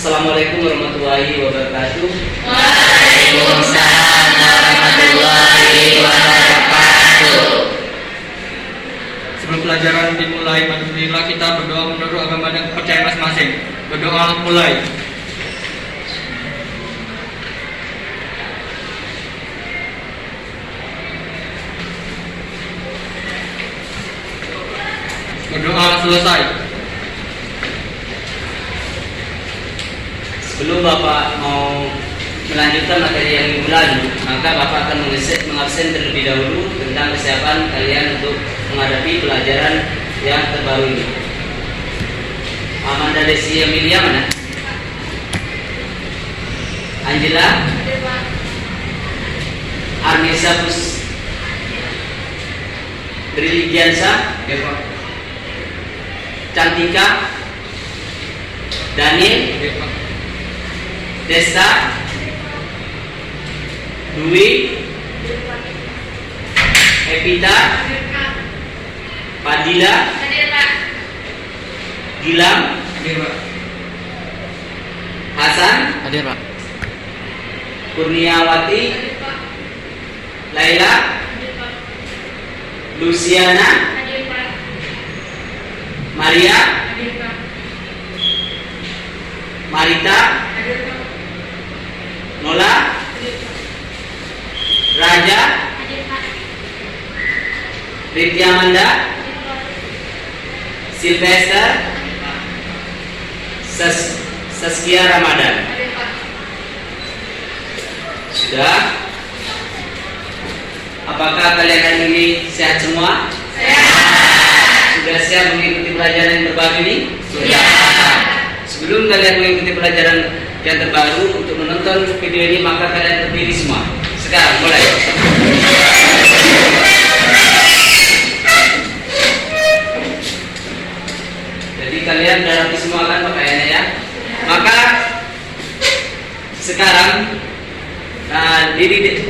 Assalamualaikum warahmatullahi wabarakatuh. Waalaikumsalam warahmatullahi wabarakatuh. Sebelum pelajaran dimulai, marilah kita berdoa menurut agama dan kepercayaan masing-masing. Berdoa mulai. Berdoa selesai. Sebelum Bapak mau melanjutkan materi yang minggu lalu, maka Bapak akan mengabsen terlebih dahulu tentang kesiapan kalian untuk menghadapi pelajaran yang terbaru ini. Amanda Desi Amelia mana? Angela? Arnesa Pus Briligiansa? Cantika? Daniel? Desta, Dwi, Evita, Padilla, Gilang, Hasan, Hadir, Pak. Kurniawati, Laila, Luciana, Maria, Marita, Nola, Raja, Riti Amanda, Sylvester, Saskia Ramadan. Sudah? Apakah kalian hari ini sehat semua? Sehat. Sudah siap mengikuti pelajaran yang terbaru ini? Sudah. Sebelum kalian mengikuti pelajaran yang terbaru, untuk menonton video ini maka kalian berdiri semua. Sekarang mulai. Jadi kalian sudah rapi semua kan pakaiannya ya. Maka sekarang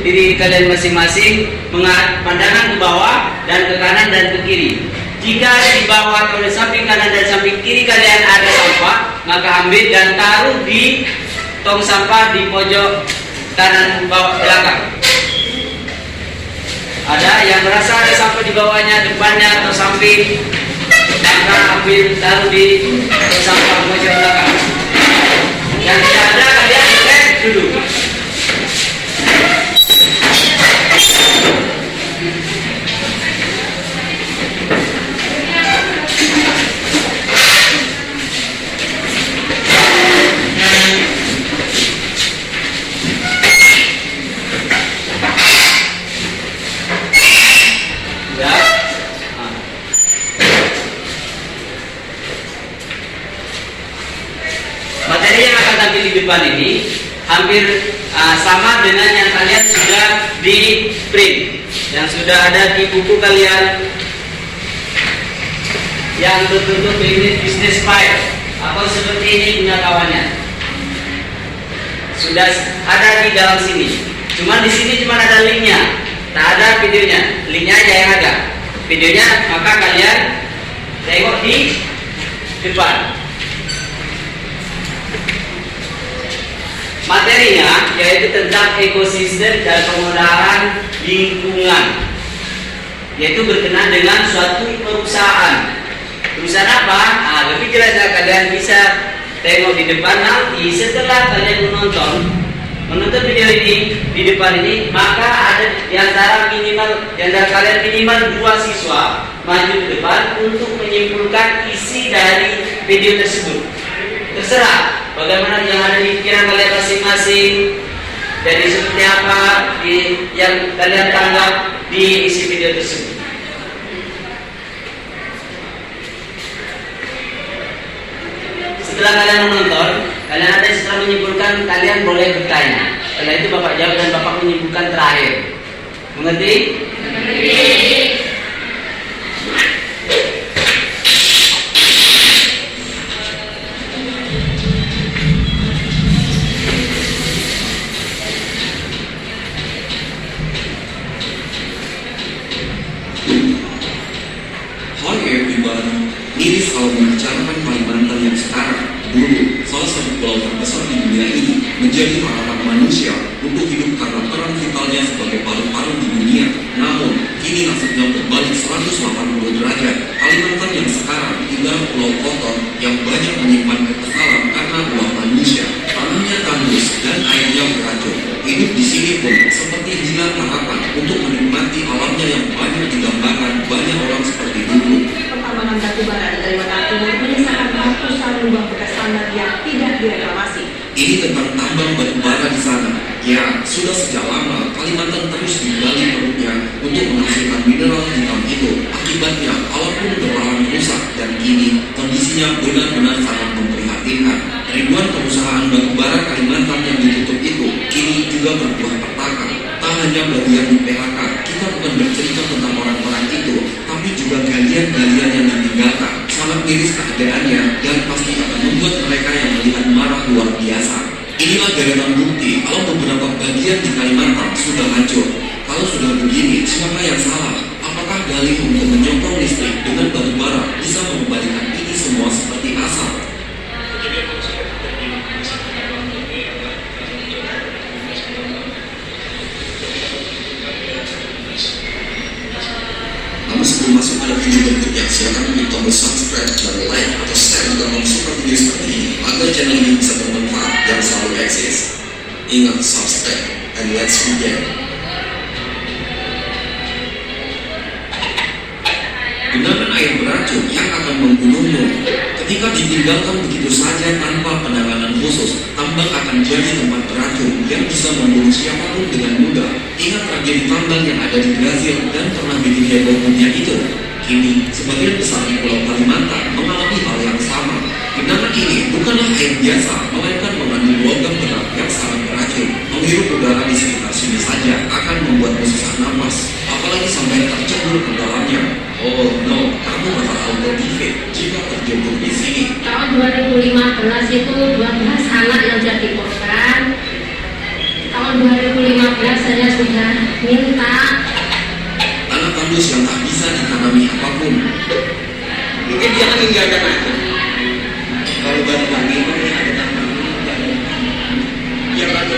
diri kalian masing-masing menghadap pandangan ke bawah dan ke kanan dan ke kiri. Jika di bawah atau di samping kanan dan samping kiri kalian ada sampah, maka ambil dan taruh di tong sampah di pojok kanan bawah belakang. Ada yang merasa ada sampah di bawahnya, depannya atau samping, maka ambil taruh di tong sampah pojok belakang. Yang tidak ada kalian cek dulu. Materi yang akan tampil di depan ini hampir sama dengan yang kalian sudah di print, yang sudah ada di buku kalian yang berbentuk business file atau seperti ini punya kawannya. Sudah ada di dalam sini. Cuman di sini cuma ada linknya, tak ada videonya. Linknya aja yang ada. Videonya maka kalian tengok di depan. Materinya yaitu tentang ekosistem dan pengelolaan lingkungan, yaitu berkenaan dengan suatu perusahaan. Perusahaan apa? Lebih jelasnya kalian bisa tengok di depan nanti setelah kalian menonton video ini di depan ini, maka ada di antara kalian minimal 2 siswa maju ke depan untuk menyimpulkan isi dari video tersebut. Terserah bagaimana yang ada di pikiran kalian masing-masing, jadi seperti apa yang kalian tanggap di isi video tersebut. Setelah kalian menonton, kalian ada setelah menyimpulkan, kalian boleh bertanya. Setelah itu Bapak jawab dan Bapak menyimpulkan terakhir. Mengerti? Mengerti. Hi everyone, ini soal membicarakan Kalimantan yang sekarang. Dulu, salah satu pulau terbesar di dunia ini menjadi harapan manusia untuk hidup karena peran vitalnya sebagai paru-paru di dunia. Namun, kini nasibnya berbalik 180 derajat. Kalimantan yang sekarang tinggal pulau kotor yang banyak menyimpan kekesalan karena ulah manusia. Tanahnya tandus dan airnya beracun. Hidup di sini pun seperti hilang harapan untuk menikmati alamnya yang banyak digambarkan banyak orang seperti dulu. Pertambangan batu bara di Kalimantan Timur menyisakan ratusan lubang bekas tanah yang tidak direklamasi. Ini tentang tambang batu bara di sana. Ya, sudah sejak lama Kalimantan terus digali perutnya untuk menghasilkan mineral hitam itu. Akibatnya, alam pun berlahan rusak dan kini kondisinya benar-benar sangat memprihatinkan. Ribuan perusahaan batu bara Kalimantan yang ditutup itu kini juga berbuah petaka. Tak hanya bagi yang di PHK, kita bukan bercerita tentang orang-orang itu, tapi juga galian-galian yang ditinggalkan. Sangat miris keadaannya dan pasti akan membuat mereka yang melihat marah luar biasa. Inilah deretan bukti kalau beberapa bagian di Kalimantan sudah hancur. Kalau sudah begini, siapa yang salah? Apakah dalih untuk menyokong listrik dengan batu bara bisa mengembalikan ini semua seperti asal? Namun sebelum masuk pada video berikutnya, silakan klik tombol subscribe dan like atau share jika kamu suka video seperti ini agar channel ini bisa bermanfaat dan selalu eksis. Ingat subscribe and let's begin. Genangan air beracun yang akan membunuhmu. Ketika ditinggalkan begitu saja tanpa penanganan khusus, tambang akan jadi tempat beracun yang bisa membunuh siapapun dengan mudah. Ingat tragedi tambang yang ada di Brazil dan pernah bikin heboh dunia itu. Kini, sebagian besar di Pulau Kalimantan mengalami hal yang sama. Genangan ini bukanlah air biasa, melainkan mengandung logam berat yang sangat beracun. Menghirup udara di sekitar sini saja akan membuatmu susah napas, apalagi sampai tercebur ke dalamnya. Oh no, kamu bakal auto-defeat jika terjebur di sini. Tahun 2015 itu 12 anak yang jadi korban. Tahun 2015 saya sudah minta Tanah tandus yang tak bisa ditanami apapun. Mungkin dia lagi nggak ada aja. Kalau baru lagi ini ada tambang yang ada.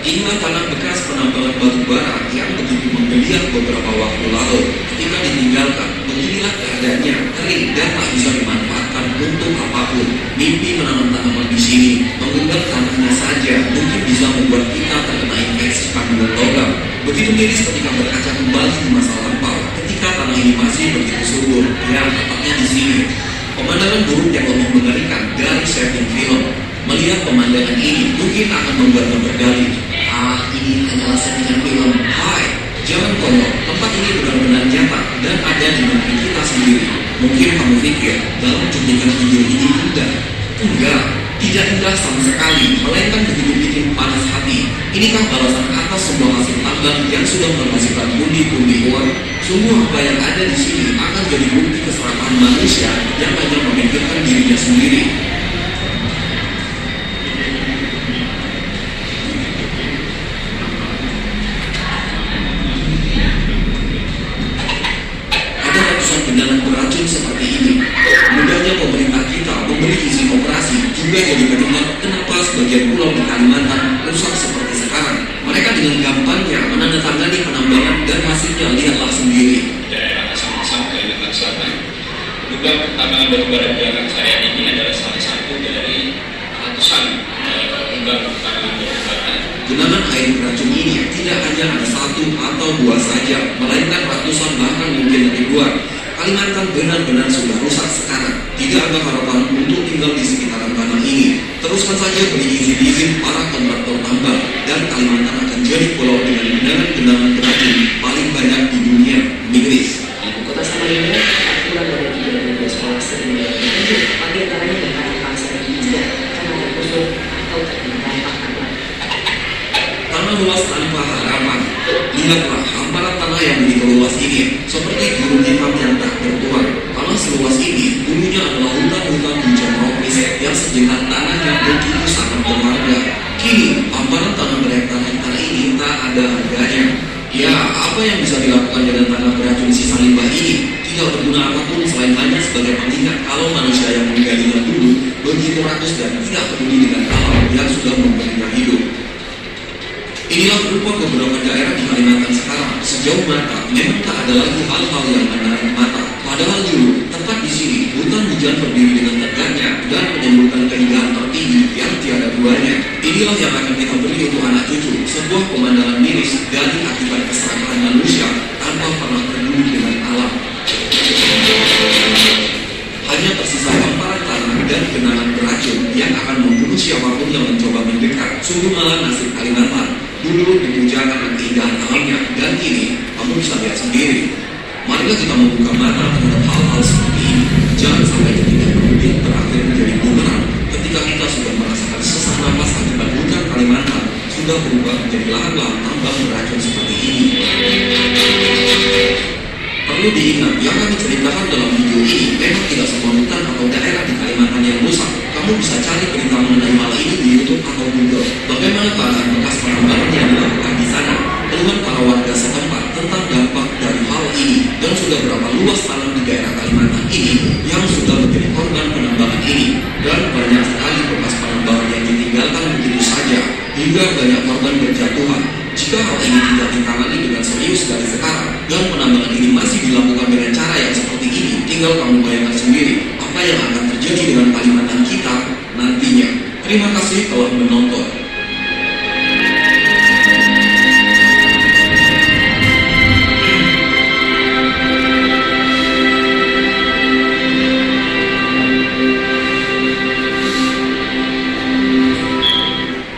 Inilah tanah bekas penambangan batu bara yang begitu menggeliat beberapa waktu lalu. Ketika ditinggalkan, beginilah keadaannya, kering dan tak bisa dimanfaatkan untuk apapun. Mimpi menanam tanaman di sini, mengundang tanahnya saja, mungkin bisa membuat kita terkena infeksi kandungan logam. Begitu miris ketika berkaca kembali di masa lampau, ketika tanah ini masih begitu subur, ya tepatnya di sini. Pemandangan buruk yang lebih mengerikan dari setting film. Melihat pemandangan ini mungkin akan membuatmu berdalih. Ini hanyalah settingan film. Hai, jangan konyol. Tempat ini benar-benar nyata dan ada di negeri kita sendiri. Mungkin kamu pikir dalam cuplikan video ini indah. Enggak, tidak indah sama sekali, melainkan begitu bikin panas hati. Inikah balasan atas semua hasil tambang yang sudah menghasilkan pundi-pundi uang? Sungguh apa yang ada di sini akan jadi bukti keserakahan manusia yang hanya memikirkan dirinya sendiri. Genangan beracun seperti ini. Mudahnya pemerintah kita memberi izin operasi juga jadi penyebab kenapa sebagian pulau di Kalimantan rusak seperti sekarang. Mereka dengan gampangnya menandatangani penambangan dan hasilnya lihatlah sendiri. Daerah Asam Kalimantan Selatan. Lubang pertambangan batu bara di belakang saya ini adalah salah satu dari ratusan lubang pertambangan batu bara. Genangan air beracun ini tidak hanya ada satu atau dua saja, melainkan ratusan bahkan mungkin ribuan. Kalimantan benar-benar sudah rusak sekarang. Tidak ada harapan untuk tinggal di sekitaran tanah ini. Teruskan saja beri izin-izin para kontraktor tambang dan Kalimantan akan jadi pulau dengan genangan beracun paling banyak di dunia. Miris. Ibu kota Samarinda kurang dari 32 sekolah sering ditunjuk bagi antaranya dengan bangsa Indonesia karena terkusur atau terkena dampak tambang. Tanah luas tanpa harapan. Lihatlah hamparan tanah yang begitu luas ini, seperti gunung hitam yang tak bertuan. Tanah seluas ini, dulunya adalah hutan-hutan hujan tropis yang sejenak tanahnya begitu sangat berharga. Kini, hamparan tanah berhektar-hektar ini tak ada harganya. Ya, apa yang bisa dilakukan dengan tanah beracun sisa limbah ini? Tidak berguna apapun selain hanya sebagai pengingat kalau manusia yang menggalinya dulu begitu begitu rakus dan tidak peduli dengan alam yang sudah memberinya hidup. Inilah berupa beberapa daerah di Kalimantan sekarang. Sejauh mata, memang tak ada lagi hal-hal yang menarik mata. Padahal dulu, tepat di sini, hutan hujan berdiri dengan tegaknya dan menimbulkan keindahan tertinggi yang tiada duanya. Inilah yang akan kita beri untuk anak cucu, sebuah pemandangan miris dari akibat keserakahan manusia tanpa pernah peduli dengan alam. Hanya tersisa hamparan tanah dan genangan beracun yang akan membunuh siapapun yang mencoba mendekat. Sungguh malah nasib Kalimantan. Dulu dipuja karena keindahan alamnya, dan kini kamu bisa lihat sendiri. Marilah kita membuka mata terhadap hal-hal seperti ini. Jangan sampai ketika kemudian berakhir menjadi bumerang ketika kita sudah merasakan sesak napas akibat hutan Kalimantan sudah berubah menjadi lahan-lahan tambang beracun seperti ini. Perlu diingat, yang kami ceritakan dalam video ini memang tidak semua hutan atau daerah di Kalimantan yang rusak. Kamu bisa cari berita mengenai hal ini di YouTube atau Google. Bagaimana keadaan bekas penambangan yang dilakukan di sana, keluhan para warga setempat tentang dampak dari hal ini, dan sudah berapa luas tanah di daerah Kalimantan ini yang sudah menjadi korban penambangan ini, dan banyak sekali bekas penambangan yang ditinggalkan begitu saja, hingga banyak korban berjatuhan. Jika hal ini tidak ditangani dengan serius dari sekarang, dan penambangan ini masih dilakukan dengan cara yang seperti ini, tinggal kamu bayangkan sendiri apa yang akan terjadi dengan Kalimantan kita nantinya. Terima kasih telah menonton.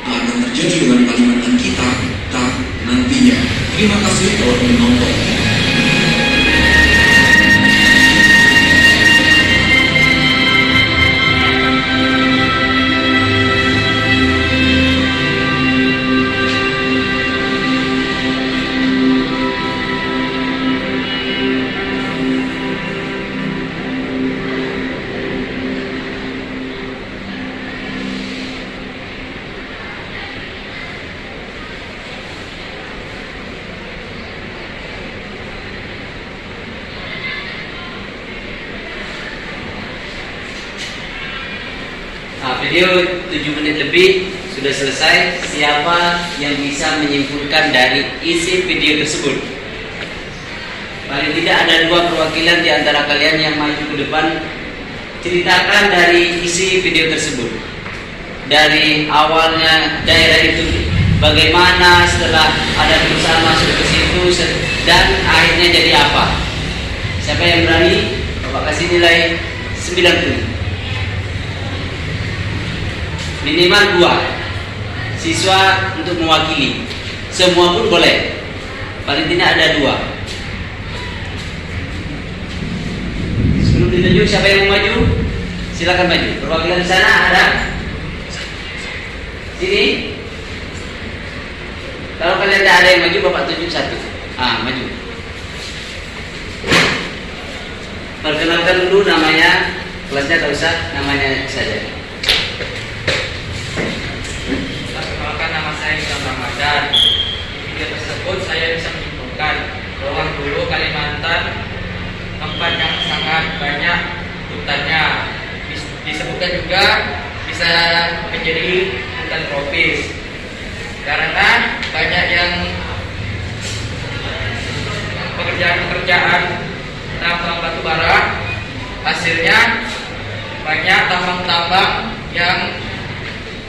Akan terjadi dengan Kalimantan kita nantinya. Terima kasih telah menonton. Video 7 menit lebih sudah selesai. Siapa yang bisa menyimpulkan dari isi video tersebut? Paling tidak ada 2 perwakilan di antara kalian yang maju ke depan. Ceritakan dari isi video tersebut. Dari awalnya daerah itu bagaimana, setelah ada perusahaan masuk ke situ, dan akhirnya jadi apa? Siapa yang berani? Bapak kasih nilai 90. Minimal 2 siswa untuk mewakili. Semua pun boleh, paling tidak ada 2. Sebelum ditunjuk siapa yang mau maju, silakan maju. Perwakilan di sana ada. Sini. Kalau kalian tidak ada yang maju, bapak tunjuk 1. Maju. Perkenalkan dulu namanya, kelasnya tak usah, namanya saja. Perkenalkan, nama saya Ilham Ramadan. Di video tersebut saya bisa menyimpulkan bahwa dulu Kalimantan tempat yang sangat banyak hutannya. Disebutkan juga bisa menjadi hutan tropis karena banyak yang pekerjaan tambang batu bara, hasilnya banyak tambang-tambang yang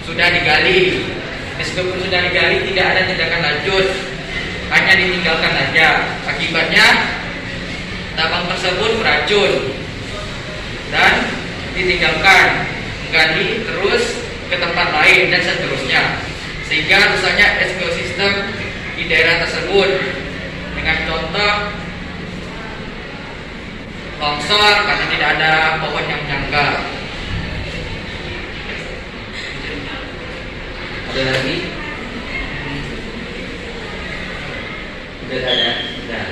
sudah digali. Meskipun sudah digali, tidak ada tindakan lanjut, hanya ditinggalkan saja. Akibatnya tambang tersebut beracun dan ditinggalkan, gali terus ke tempat lain dan seterusnya, sehingga rusaknya ekosistem di daerah tersebut. Dengan contoh longsor karena tidak ada pohon yang menyangga. Ada lagi? Sudah ada? Sudah.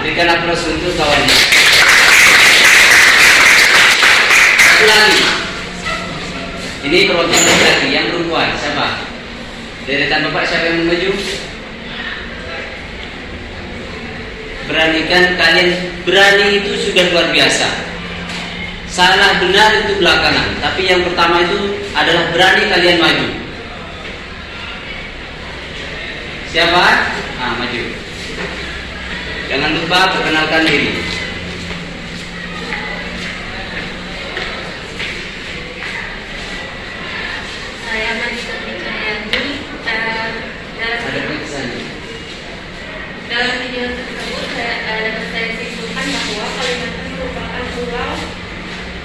Berikan aplaus untuk kawannya. Satu lagi. Ini perwakilan lagi, yang perempuan. Siapa? Deretan bapak, siapa yang mau maju? Beranikan kalian. Berani itu sudah luar biasa. Salah benar itu belakangan, tapi yang pertama itu adalah berani kalian maju. Siapa? Maju. Jangan lupa perkenalkan diri. Saya Madita Wijayani. Dalam video tersebut dapat saya simpulkan bahwa Kalimantan merupakan pulau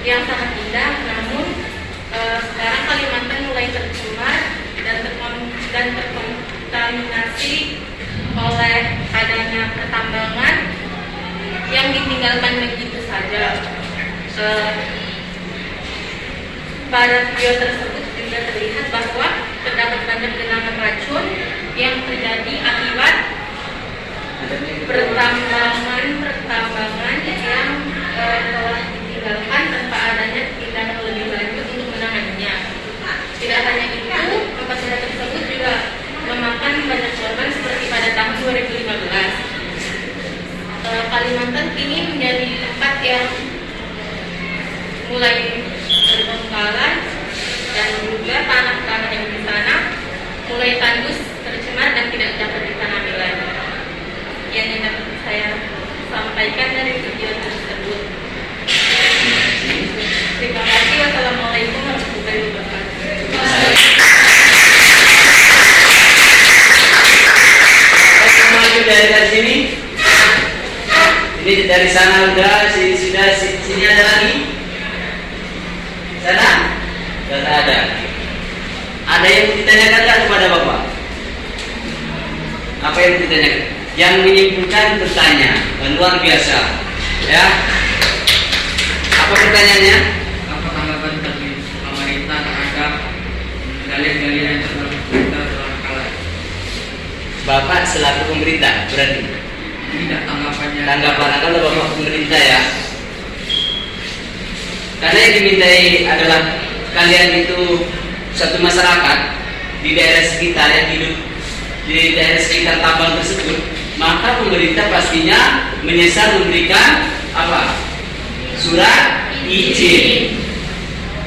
yang sangat indah, namun sekarang Kalimantan mulai tercemar dan terkontaminasi oleh adanya pertambangan yang ditinggalkan begitu saja. Pada video tersebut juga terlihat bahwa terdapat banyak genangan racun yang terjadi akibat pertambangan yang telah ditinggalkan tanpa adanya tindakan lebih lanjut untuk menanganinya. Tidak hanya itu, tempat wisata tersebut juga memakan banyak korban seperti pada tahun 2015. Kalimantan kini menjadi tempat yang mulai berbengkalan dan juga tanah-tanah yang di sana mulai tandus, tercemar dan tidak dapat ditanami lagi. Yang dapat saya sampaikan dari video tersebut. Terima kasih. Wassalamualaikum warahmatullahi wabarakatuh. Maju dari sini. Ini dari sana udah, sini ada lagi. Sana? Tidak ada. Ada yang ditanyakan nggak kepada Bapak? Apa yang ditanyakan? Yang menyimpulkan bertanya, luar biasa. Ya. Apa pertanyaannya? Apa tanggapan dari pemerintah terhadap galian-galian yang telah kalah? Bapak selaku pemerintah berarti. Tidak tanggapannya. Tanggapan kalau Bapak pemerintah ya. Karena yang dimintai adalah kalian itu satu masyarakat di daerah sekitar yang hidup di daerah sekitar tambang tersebut, maka pemerintah pastinya menyesal memberikan apa? Surat izin.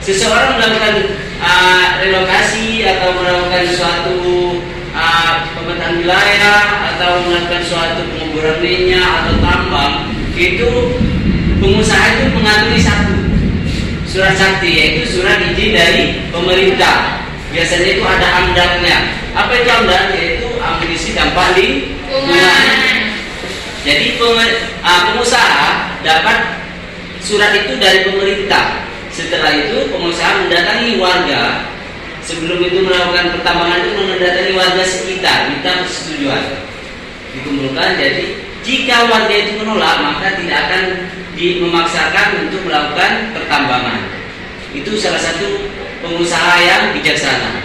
Seseorang melakukan relokasi atau melakukan suatu pemetaan wilayah atau melakukan suatu penguburan minyak atau tambang, itu pengusaha itu mengaturi satu surat sakti, yaitu surat izin dari pemerintah. Biasanya itu ada amdalnya. Apa itu amdal? Yaitu amunisi dampak lingkungan. Jadi pengusaha dapat surat itu dari pemerintah. Setelah itu pengusaha mendatangi warga. Sebelum itu melakukan pertambangan itu mendatangi warga sekitar, minta persetujuan. Dikumpulkan. Jadi jika warga itu menolak, maka tidak akan memaksakan untuk melakukan pertambangan. Itu salah satu pengusaha yang bijaksana,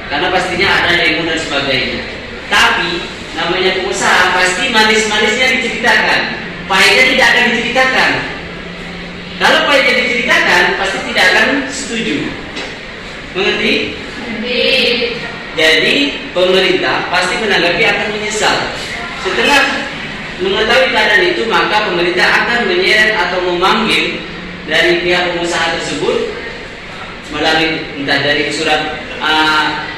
karena pastinya ada demo dan sebagainya. Tapi namanya pengusaha pasti manis-manisnya diceritakan, pahitnya tidak akan diceritakan. Kalau pahitnya diceritakan, pasti tidak akan setuju. Mengerti? Jadi pemerintah pasti menanggapi akan menyesal. Setelah mengetahui keadaan itu, maka pemerintah akan menyeret atau memanggil dari pihak pengusaha tersebut melalui entah dari surat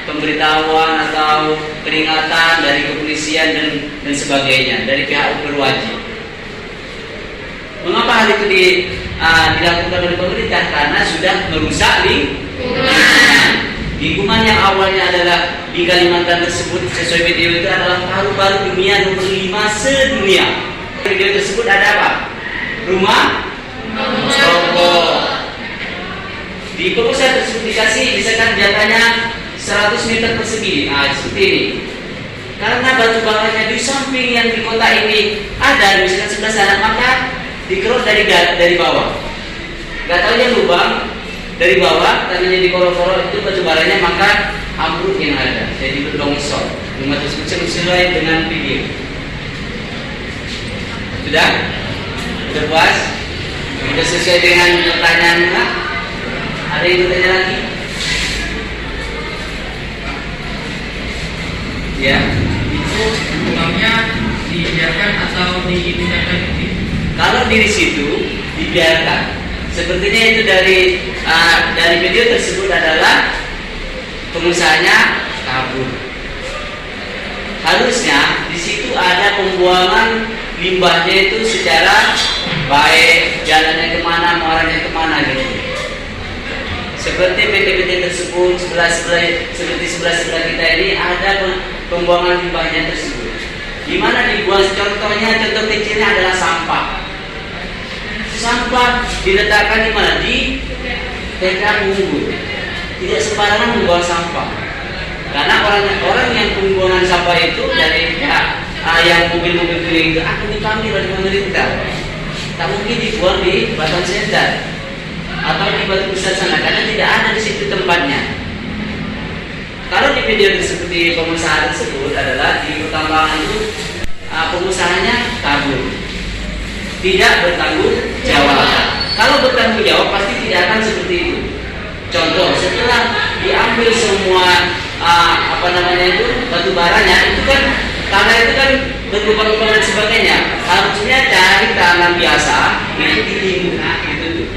pemberitahuan atau peringatan dari kepolisian dan sebagainya dari pihak berwajib. Mengapa hal itu dilakukan oleh pemerintah? Karena sudah merusak lingkungan. Lingkungan yang awalnya adalah di Kalimantan tersebut sesuai video itu adalah paru-paru dunia nomor 5 sedunia. Video tersebut ada apa? Rumah rokok. Di pengusaha tersebut dikasih misalkan jatahnya 100 meter persegi. Seperti ini. Karena batu baranya di samping yang di kota ini ada misalkan sebelah sana, maka dikerut dari bawah. Gak tahu yang lubang dari bawah, tadinya di koro-koro itu batu baranya, maka ambruk yang ada, jadi berlongsor. Rumah tersebut sesuai dengan video. Sudah? Sudah puas? Sudah sesuai dengan pertanyaan? Ada yang bertanya lagi? Ya. Itu uangnya dibiarkan atau dipindahkan? Kalau di situ dibiarkan. Sepertinya itu dari video tersebut adalah pengusahanya kabur. Harusnya di situ ada pembuangan limbahnya itu secara baik, jalannya kemana, muaranya kemana gitu. Seperti PT-PT tersebut seperti sebelah kita ini ada pembuangan limbahnya tersebut. Di mana dibuang? Contoh kecilnya adalah sampah. Sampah diletakkan di mana? Di TK Unggul. Tidak sembarangan membuang sampah. Karena orang yang pembuangan sampah itu dari yang mobil-mobil keliling itu akan dipanggil oleh pemerintah. Tak mungkin dibuang di Batam Center atau di Batu Besar sana karena tidak ada di situ tempatnya. Kalau di video seperti pengusaha tersebut adalah di pertambangan itu pengusahanya kabur, tidak bertanggung jawab. Kalau bertanggung jawab pasti tidak akan seperti itu. Contoh, setelah diambil semua batu baranya itu kan tanah itu kan berlubang-lubang dan sebagainya. Harusnya cari tanah biasa itu ditimbun gitu tuh.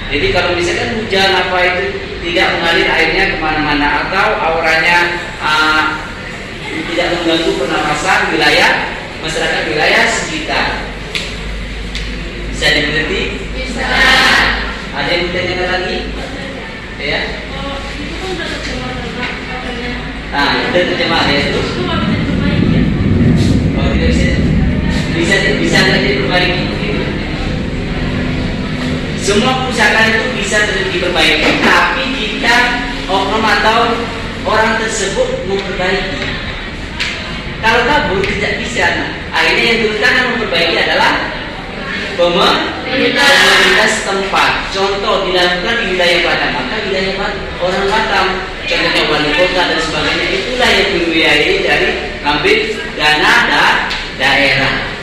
Jadi kalau misalkan hujan itu tidak mengalir airnya kemana-mana atau auranya tidak mengganggu pernapasan wilayah masyarakat wilayah sekitar. Bisa dimengerti? Bisa. Ada yang ditanyakan lagi? Ya. Oh, itu kan udah terjemah katanya. Udah terjemah ya itu. Itu nggak bisa diperbaiki ya? Oh, tidak bisa saja diperbaiki. Semua kerusakan itu bisa diperbaiki, tapi jika oknum atau orang tersebut memperbaiki. Kalau kabur tidak bisa. Akhirnya yang turun memperbaiki adalah pemerintah setempat. Contoh dilakukan di wilayah Batam, maka wilayah orang Batam, contohnya wali kota dan sebagainya, itulah yang membiayai dari ambil dana daerah.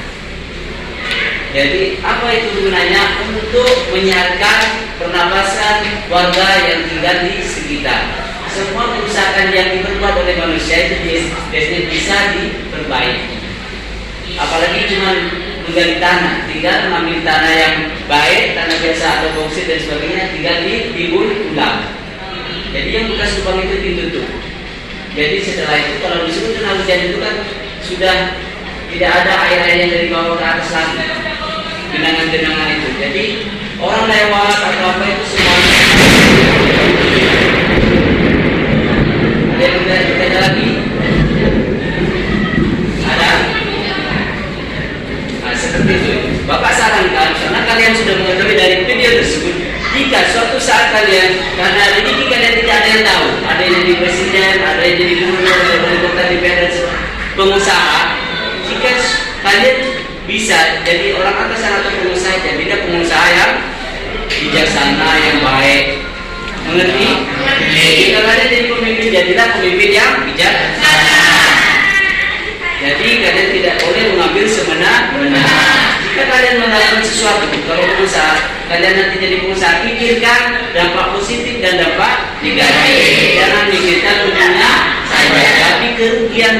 Jadi apa itu gunanya? Untuk menyehatkan pernapasan warga yang tinggal di sekitar. Semua kerusakan yang diperbuat oleh manusia itu biasanya bisa diperbaiki. Apalagi cuma menggali tanah, tinggal mengambil tanah yang baik, tanah biasa atau boksit dan sebagainya, tinggal ditimbun ulang. Jadi yang bekas lubang itu ditutup. Jadi setelah itu kalau disebut tanah hujan itu kan sudah tidak ada air-airnya dari bawah ke atas lagi, genangan-genangan itu. Jadi orang lewat atau apa itu semuanya. Ada yang bertanya lagi? Ada? Seperti itu. Bapak sarankan karena kalian sudah mengetahui dari video tersebut, jika suatu saat kalian karena rezeki kalian tidak ada yang tahu, ada yang jadi presiden, ada yang jadi gubernur, ada yang jadi kota DPR dan pengusaha, jika kalian bisa jadi orang atasan atau pengusaha, jadilah pengusaha yang bijaksana, yang baik. Mengerti? Jika kalian jadi pemimpin, jadilah pemimpin yang bijaksana. Jadi kalian tidak boleh mengambil semena-mena. Jika kalian melakukan sesuatu, kalau pengusaha, kalian nanti jadi pengusaha, pikirkan dampak positif dan dampak negatif. Jangan pikirkan untungnya saja, tapi kerugian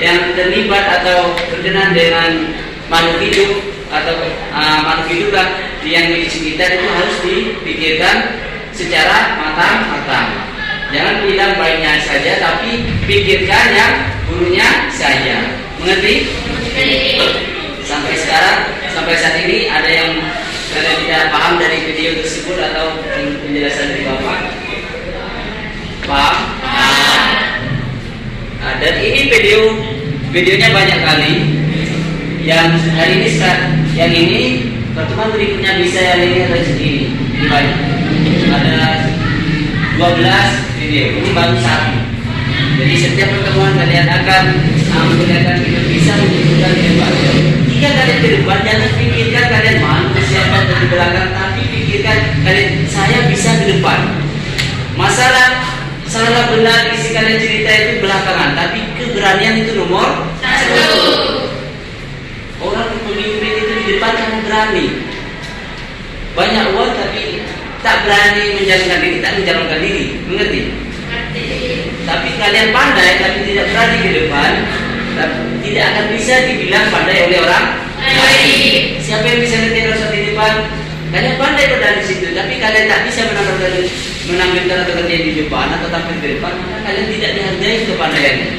yang terlibat atau berkenaan dengan makhluk hidup atau makhluk hidup yang di sekitar itu harus dipikirkan secara matang-matang. Jangan bilang baiknya saja, tapi pikirkan yang buruknya saja. Mengerti? Sampai saat ini ada yang kalian tidak paham dari video tersebut atau penjelasan dari Bapak? Paham? Dan ini videonya banyak kali. Yang hari ini yang ini pertemuan berikutnya bisa yang ini ada segini. Banyak. Ada 12 video. Ini baru satu. Jadi setiap pertemuan kalian akan memperlihatkan kita bisa menunjukkan hebat. Jika kalian ke depan, jangan pikirkan kalian malu siapa di belakang, tapi pikirkan kalian saya bisa ke depan. Masalah salah benar isi kalian cerita itu belakangan, tapi keberanian itu nomor 1. Orang pemimpin itu di depan karena berani. Banyak uang tapi tak berani menjalankan diri, tak menjalankan diri. Mengerti? Tapi kalian pandai tapi tidak berani ke depan, tidak akan bisa dibilang pandai oleh orang lain. Siapa yang bisa ngerti dosa di depan? Kalian pandai berada di situ, tapi kalian tak bisa menampilkan atau kerja di depan atau tampil di depan, maka kalian tidak dihargai kepandaiannya.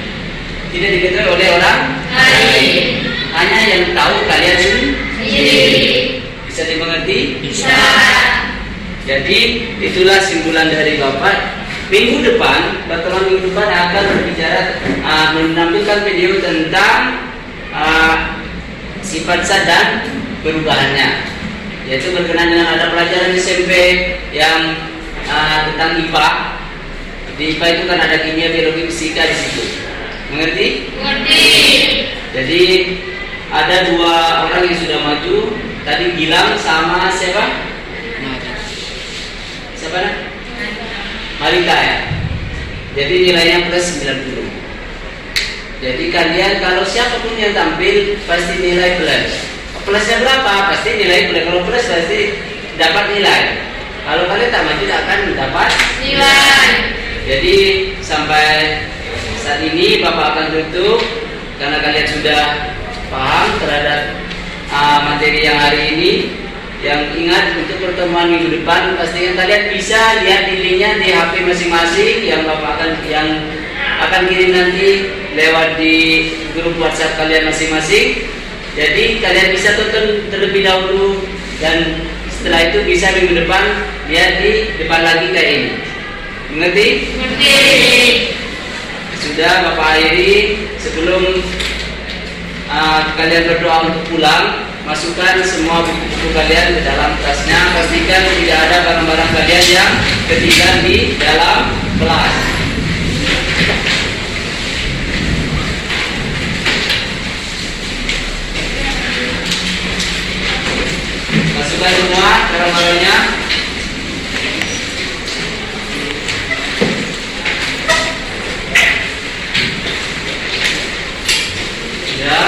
Tidak diketahui oleh orang lain. Hanya yang tahu kalian sendiri. Bisa dimengerti? Bisa. Jadi itulah simpulan dari Bapak. Minggu depan, pertemuan minggu depan akan berbicara menampilkan video tentang sifat zat dan perubahannya. Yaitu berkenaan dengan ada pelajaran SMP yang tentang IPA. Di IPA itu kan ada kimia, biologi, fisika di situ. Mengerti? Mengerti. Jadi ada dua orang yang sudah maju. Tadi Gilang sama siapa? Siapa? Malika ya. Jadi nilainya plus 90. Jadi kalian kalau siapapun yang tampil pasti nilai plus. Plusnya berapa? Pasti nilai plus. Kalau plus pasti dapat nilai. Kalau kalian tak maju tidak akan dapat Nilai. Jadi sampai saat ini Bapak akan tutup karena kalian sudah paham terhadap materi yang hari ini. Yang ingat untuk pertemuan minggu depan pastikan kalian bisa lihat di linknya di HP masing-masing yang Bapak akan kirim nanti lewat di grup WhatsApp kalian masing-masing. Jadi kalian bisa tonton terlebih dahulu dan setelah itu bisa minggu depan lihat di depan lagi kayak ini. Mengerti? Mengerti. Sudah Bapak akhiri. Sebelum kalian berdoa untuk pulang, masukkan semua buku-buku kalian ke dalam tasnya. Pastikan tidak ada barang-barang kalian yang ketinggalan di dalam kelas. Masukkan semua barang-barangnya. Ya.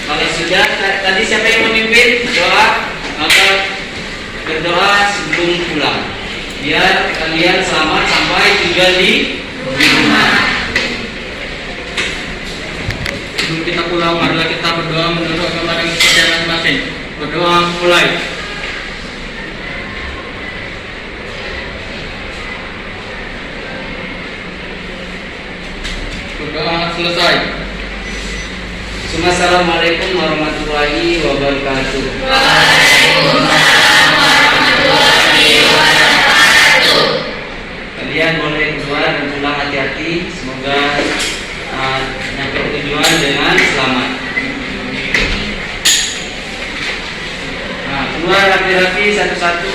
Kalau sudah, tadi siapa yang memimpin doa, maka berdoa sebelum pulang. Biar kalian selamat sampai tujuan di rumah. Sebelum kita pulang, marilah kita berdoa menurut agama dan kepercayaan masing-masing. Berdoa mulai. Berdoa selesai. Assalamualaikum warahmatullahi wabarakatuh. Waalaikumsalam warahmatullahi wabarakatuh. Kalian boleh keluar dan pulang hati-hati. Semoga nyampe tujuan dengan selamat. Keluar rapi-rapi satu-satu.